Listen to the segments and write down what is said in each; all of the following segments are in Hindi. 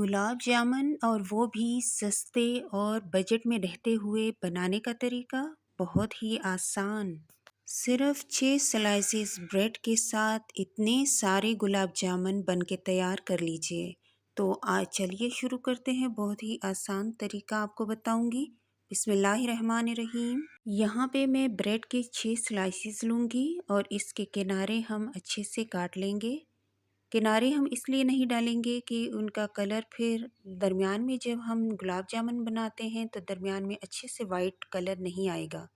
गुलाब जामुन और वो भी सस्ते और बजट में रहते हुए बनाने का तरीका बहुत ही आसान। सिर्फ 6 स्लाइसेस ब्रेड के साथ इतने सारे गुलाब जामुन बन के तैयार कर लीजिए। तो आज चलिए शुरू करते हैं। बहुत ही आसान तरीका आपको बताऊंगी। बिस्मिल्लाहिर्रहमानिर्रहीम। यहाँ पे मैं ब्रेड के 6 स्लाइसेस लूँगी और इसके किनारे हम अच्छे से काट लेंगे। किनारे हम इसलिए नहीं डालेंगे कि उनका कलर फिर दरमियान में जब हम गुलाब जामुन बनाते हैं तो दरमियान में अच्छे से वाइट कलर नहीं आएगा।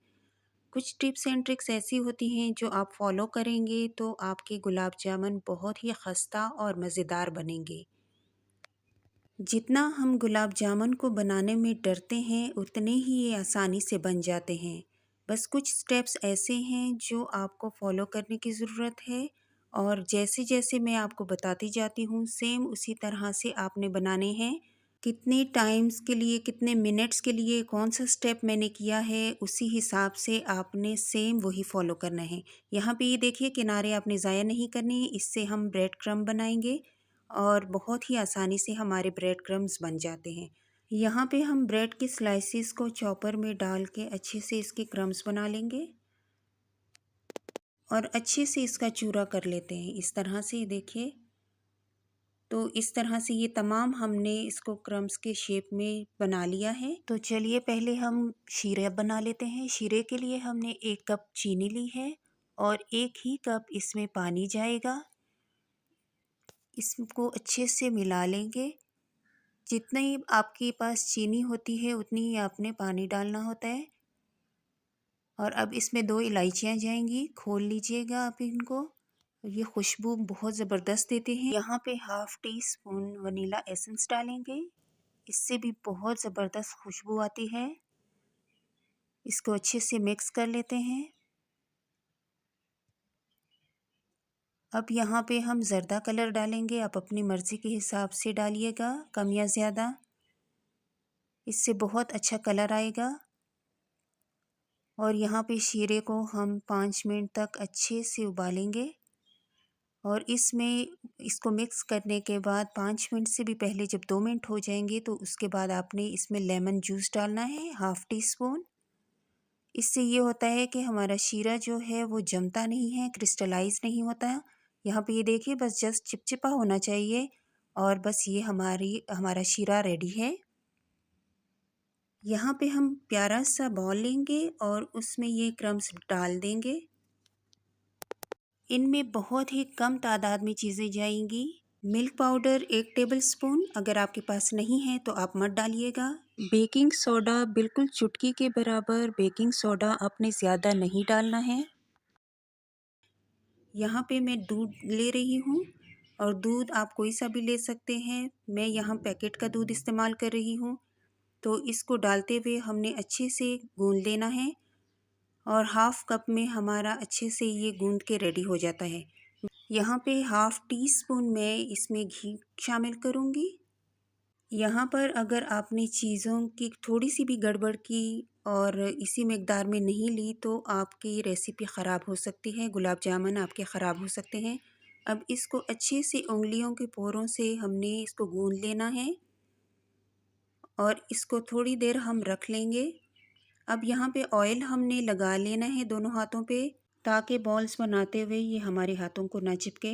कुछ टिप्स एंड ट्रिक्स ऐसी होती हैं जो आप फॉलो करेंगे तो आपके गुलाब जामुन बहुत ही खस्ता और मज़ेदार बनेंगे। जितना हम गुलाब जामुन को बनाने में डरते हैं उतने ही ये आसानी से बन जाते हैं। बस कुछ स्टेप्स ऐसे हैं जो आपको फॉलो करने की ज़रूरत है और जैसे जैसे मैं आपको बताती जाती हूँ सेम उसी तरह से आपने बनाने हैं। कितने टाइम्स के लिए, कितने मिनट्स के लिए, कौन सा स्टेप मैंने किया है उसी हिसाब से आपने सेम वही फॉलो करना है। यहाँ पे ये देखिए किनारे आपने ज़ाया नहीं करनी है, इससे हम ब्रेड क्रम्ब बनाएंगे और बहुत ही आसानी से हमारे ब्रेड क्रम्स बन जाते हैं। यहाँ पे हम ब्रेड के स्लाइसिस को चॉपर में डाल के अच्छे से इसके क्रम्स बना लेंगे और अच्छे से इसका चूरा कर लेते हैं। इस तरह से देखिए, तो इस तरह से ये तमाम हमने इसको क्रम्स के शेप में बना लिया है। तो चलिए पहले हम शीरा बना लेते हैं। शीरे के लिए हमने 1 कप चीनी ली है और 1 ही कप इसमें पानी जाएगा। इसको अच्छे से मिला लेंगे। जितनी आपके पास चीनी होती है उतनी ही आपने पानी डालना होता है। और अब इसमें 2 इलायचियाँ जाएंगी, खोल लीजिएगा आप इनको। ये खुशबू बहुत ज़बरदस्त देते हैं। यहाँ पे half tea spoon vanilla essence डालेंगे, इससे भी बहुत ज़बरदस्त खुशबू आती है। इसको अच्छे से मिक्स कर लेते हैं। अब यहाँ पे हम ज़र्दा कलर डालेंगे, आप अपनी मर्ज़ी के हिसाब से डालिएगा, कम या ज़्यादा। इससे बहुत अच्छा कलर आएगा। और यहाँ पे शीरे को हम 5 मिनट तक अच्छे से उबालेंगे और इसमें इसको मिक्स करने के बाद 5 मिनट से भी पहले जब 2 मिनट हो जाएंगे तो उसके बाद आपने इसमें लेमन जूस डालना है, हाफ़ टी स्पून। इससे ये होता है कि हमारा शीरा जो है वो जमता नहीं है, क्रिस्टलाइज नहीं होता। यहाँ पे ये देखिए बस जस्ट चिपचिपा होना चाहिए और बस ये हमारा शीरा रेडी है। यहाँ पे हम प्यारा सा बॉल लेंगे और उसमें ये क्रम्स डाल देंगे। इनमें बहुत ही कम तादाद में चीज़ें जाएंगी। मिल्क पाउडर 1 टेबलस्पून, अगर आपके पास नहीं है तो आप मत डालिएगा। बेकिंग सोडा बिल्कुल चुटकी के बराबर बेकिंग सोडा आपने ज़्यादा नहीं डालना है। यहाँ पे मैं दूध ले रही हूँ और दूध आप कोई सा भी ले सकते हैं। मैं यहाँ पैकेट का दूध इस्तेमाल कर रही हूँ। तो इसको डालते हुए हमने अच्छे से गूंद लेना है और हाफ़ कप में हमारा अच्छे से ये गूंद के रेडी हो जाता है। यहाँ पे हाफ़ टी स्पून मैं इसमें घी शामिल करूँगी। यहाँ पर अगर आपने चीज़ों की थोड़ी सी भी गड़बड़ की और इसी मकदार में नहीं ली तो आपकी रेसिपी ख़राब हो सकती है, गुलाब जामुन आपके ख़राब हो सकते हैं। अब इसको अच्छे से उंगलियों के पोरों से हमने इसको गूंद लेना है और इसको थोड़ी देर हम रख लेंगे। अब यहाँ पे ऑयल हमने लगा लेना है दोनों हाथों पे ताकि बॉल्स बनाते हुए ये हमारे हाथों को ना चिपके।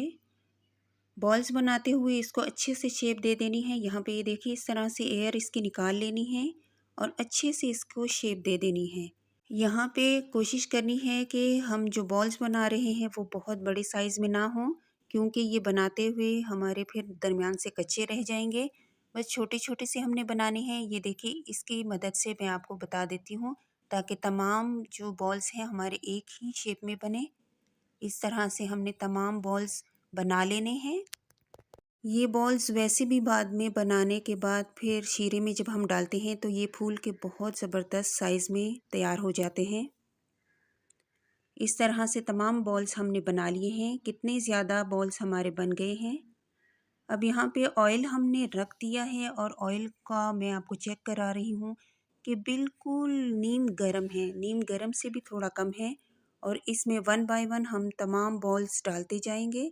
बॉल्स बनाते हुए इसको अच्छे से शेप दे देनी है। यहाँ पे ये देखिए इस तरह से एयर इसकी निकाल लेनी है और अच्छे से इसको शेप दे देनी है। यहाँ पे कोशिश करनी है कि हम जो बॉल्स बना रहे हैं वो बहुत बड़े साइज़ में ना हो, क्योंकि ये बनाते हुए हमारे फिर दरमियान से कच्चे रह जाएंगे। बस छोटे छोटे से हमने बनाने हैं। ये देखिए इसकी मदद से मैं आपको बता देती हूँ ताकि तमाम जो बॉल्स हैं हमारे एक ही शेप में बने। इस तरह से हमने तमाम बॉल्स बना लेने हैं। ये बॉल्स वैसे भी बाद में बनाने के बाद फिर शीरे में जब हम डालते हैं तो ये फूल के बहुत ज़बरदस्त साइज़ में तैयार हो जाते हैं। इस तरह से तमाम बॉल्स हमने बना लिए हैं। कितने ज़्यादा बॉल्स हमारे बन गए हैं। अब यहाँ पे ऑयल हमने रख दिया है और ऑयल का मैं आपको चेक करा रही हूँ कि बिल्कुल नीम गरम है, नीम गरम से भी थोड़ा कम है। और इसमें 1 बाय 1 हम तमाम बॉल्स डालते जाएंगे